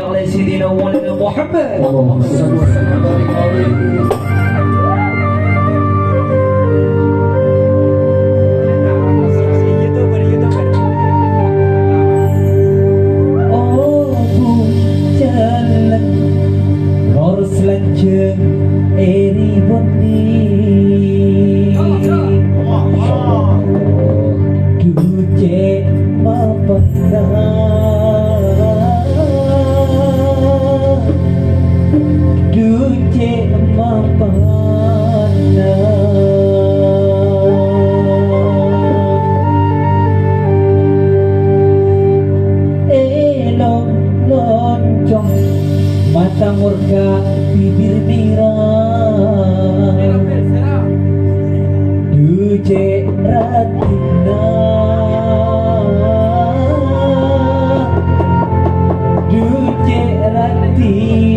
على سيدنا ولنا محمد اللهم صل وسلم وبارك عليه. Mata murka bibir merah Duje ratina Duje ratina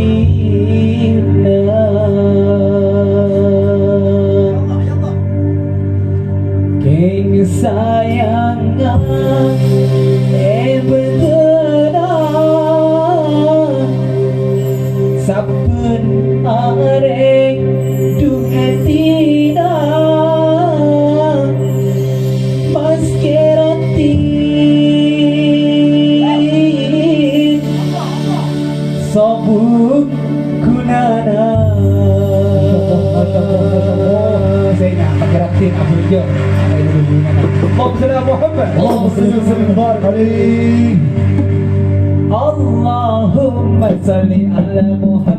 Keng sayangan Saben arek duhatina maskerati sobuk kunana saya nak maskerati apa je Allahumma salli wa sallim barik alaihi Allahumma salli ala Muhammad